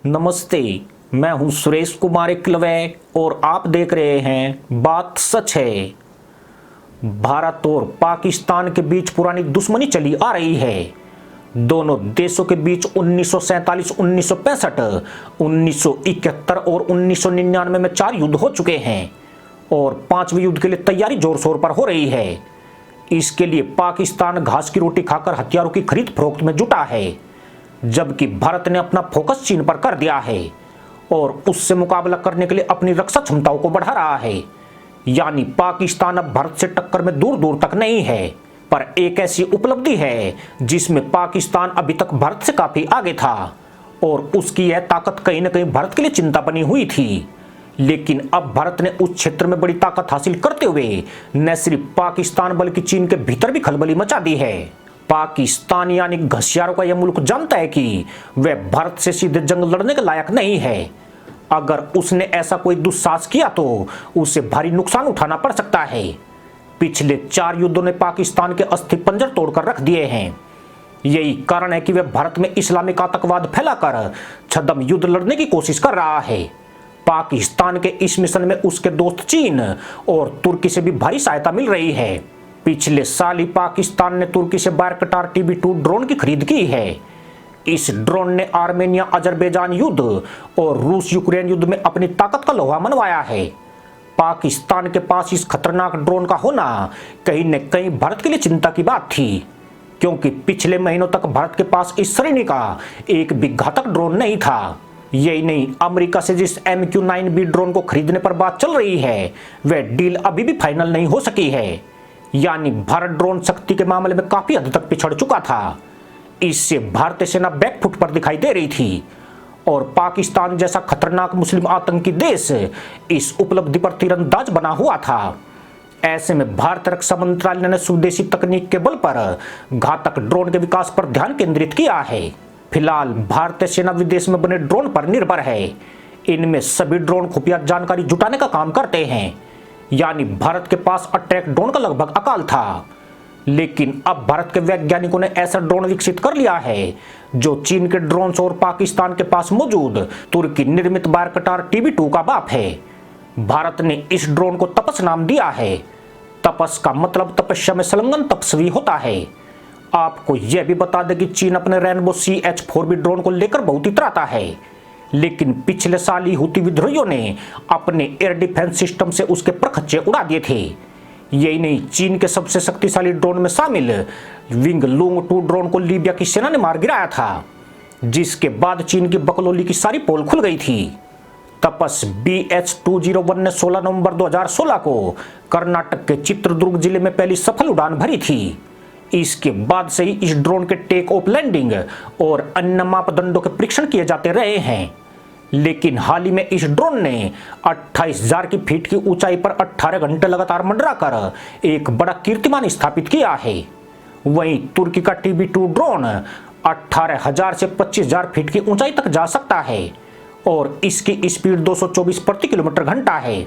नमस्ते, मैं हूं सुरेश कुमार एकलवे और आप देख रहे हैं बात सच है। भारत और पाकिस्तान के बीच पुरानी दुश्मनी चली आ रही है। दोनों देशों के बीच 1947, 1965, 1971 और 1999 में 4 युद्ध हो चुके हैं और 5वें युद्ध के लिए तैयारी जोर शोर पर हो रही है। इसके लिए पाकिस्तान घास की रोटी खाकर हथियारों की खरीद फरोख्त में जुटा है, जबकि भारत ने अपना फोकस चीन पर कर दिया है और उससे मुकाबला करने के लिए अपनी रक्षा क्षमताओं को बढ़ा रहा है। यानी पाकिस्तान अब भारत से टक्कर में दूर दूर तक नहीं है, पर एक ऐसी उपलब्धि है जिसमें पाकिस्तान अभी तक भारत से काफी आगे था और उसकी यह ताकत कहीं न कहीं भारत के लिए चिंता बनी हुई थी। लेकिन अब भारत ने उस क्षेत्र में बड़ी ताकत हासिल करते हुए न सिर्फ पाकिस्तान बल्कि चीन के भीतर भी खलबली मचा दी है। पाकिस्तान यानी घसियारों का यह मुल्क जानता है कि वह भारत से सीधे जंग लड़ने के लायक नहीं है। अगर उसने ऐसा कोई दुस्साहस किया तो उसे भारी नुकसान उठाना पड़ सकता है। पिछले 4 युद्धों ने पाकिस्तान के अस्थि पंजर तोड़कर रख दिए हैं। यही कारण है कि वह भारत में इस्लामिक आतंकवाद फैलाकर छद्म युद्ध लड़ने की कोशिश कर रहा है। पाकिस्तान के इस मिशन में उसके दोस्त चीन और तुर्की से भी भारी सहायता मिल रही है। पिछले साल ही पाकिस्तान ने तुर्की से बायरकटार TB2 ड्रोन की खरीद की है। इस ड्रोन ने आर्मेनिया अजरबैजान युद्ध और रूस यूक्रेन युद्ध में अपनी ताकत का लोहा मनवाया है। पाकिस्तान के पास इस खतरनाक ड्रोन का होना कहीं न कहीं भारत के लिए चिंता की बात थी, क्योंकि पिछले महीनों तक भारत के पास इस श्रेणी का एक भी घातक ड्रोन नहीं था। यही नहीं, अमेरिका से जिस MQ-9B ड्रोन को खरीदने पर बात चल रही है वह डील अभी भी फाइनल नहीं हो सकी है। यानी भारत ड्रोन शक्ति के मामले में काफी हद तक पिछड़ चुका था। इससे भारतीय सेना बैकफुट पर दिखाई दे रही थी और पाकिस्तान जैसा खतरनाक मुस्लिम आतंकी देश इस उपलब्धि पर तीरंदाज बना हुआ था। ऐसे में भारत रक्षा मंत्रालय ने स्वदेशी तकनीक के बल पर घातक ड्रोन के विकास पर ध्यान केंद्रित किया है। फिलहाल भारतीय सेना विदेश में बने ड्रोन पर निर्भर है। इनमें सभी ड्रोन खुफिया जानकारी जुटाने का काम करते हैं। यानी भारत के पास अटैक ड्रोन का लगभग अकाल था, लेकिन अब भारत के वैज्ञानिकों ने ऐसा ड्रोन विकसित कर लिया है जो चीन के ड्रोन्स और पाकिस्तान के पास मौजूद तुर्की निर्मित बायरकटार TB2 का बाप है। भारत ने इस ड्रोन को तपस नाम दिया है। तपस का मतलब तपस्या में संलग्न तपस्वी होता है। आपको यह भी बता दें कि चीन अपने रेनबो CH-4B ड्रोन को लेकर बहुत इतराता है, लेकिन पिछले साल ही हुती विद्रोहियों ने अपने एयर डिफेंस सिस्टम से उसके परखच्चे उड़ा दिए थे। यही नहीं, चीन के सबसे शक्तिशाली ड्रोन में शामिल विंग लूंग 2 ड्रोन को लीबिया की सेना ने मार गिराया था, जिसके बाद चीन की बकलोली की सारी पोल खुल गई थी। तपस BH-201 ने 16 नवंबर 2016 को कर्नाटक के चित्रदुर्ग जिले में पहली सफल उड़ान भरी थी। इसके बाद से ही इस ड्रोन के टेक ऑफ, लैंडिंग और अन्य मापदंडों के परीक्षण किए जाते रहे हैं। लेकिन हाल ही में इस ड्रोन ने 28,000 की फीट की ऊंचाई पर 18 घंटे लगातार मंडराकर एक बड़ा कीर्तिमान स्थापित किया है। वहीं तुर्की का TB2 ड्रोन 18,000 से 25,000 फीट की ऊंचाई तक जा सकता है और इसकी स्पीड 224 प्रति किलोमीटर घंटा है,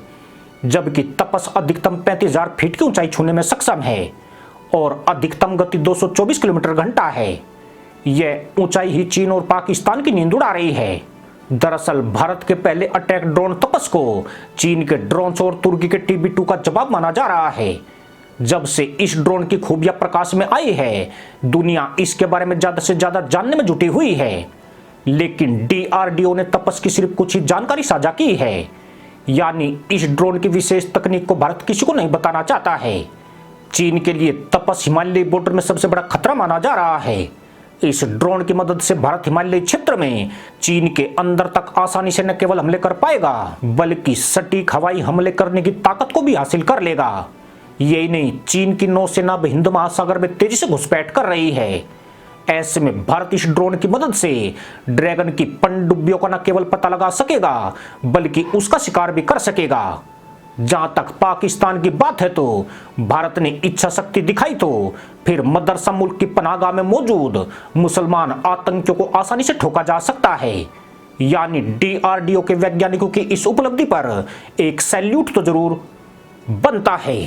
जबकि तपस अधिकतम 35,000 फीट की ऊंचाई छूने में सक्षम है और अधिकतम गति 224 किलोमीटर घंटा है। यह ऊंचाई ही चीन और पाकिस्तान की नींद उड़ा रही है। दरअसल भारत के पहले अटैक ड्रोन तपस को चीन के ड्रोन्स और तुर्की के TB2 का जवाब माना जा रहा है। जब से इस ड्रोन की खूबियां प्रकाश में आई है, दुनिया इसके बारे में ज्यादा से ज्यादा जानने में जुटी हुई है। लेकिन DRDO ने तपस की सिर्फ कुछ ही जानकारी साझा की है। यानी इस ड्रोन की विशेष तकनीक को भारत किसी को नहीं बताना चाहता है। चीन के लिए तपस हिमालयी बॉर्डर में सबसे बड़ा खतरा माना जा रहा है। इस ड्रोन की मदद से भारत हिमालयी क्षेत्र में चीन के अंदर तक आसानी से न केवल हमले कर पाएगा, बल्कि सटीक हवाई हमले करने की ताकत को भी हासिल कर लेगा। यही नहीं, चीन की नौसेना अब हिंद महासागर में तेजी से घुसपैठ कर रही है। ऐसे में भारत इस ड्रोन की मदद से ड्रैगन की पनडुब्बियों का न केवल पता लगा सकेगा, बल्कि उसका शिकार भी कर सकेगा। जहां तक पाकिस्तान की बात है तो भारत ने इच्छा शक्ति दिखाई तो फिर मदरसा मुल्क की पनाहगाह में मौजूद मुसलमान आतंकियों को आसानी से ठोका जा सकता है। यानी DRDO के वैज्ञानिकों की इस उपलब्धि पर एक सैल्यूट तो जरूर बनता है।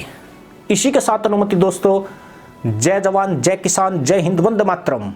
इसी के साथ अनुमति दोस्तों, जय जवान, जय किसान, जय हिंद, वंदे मातरम।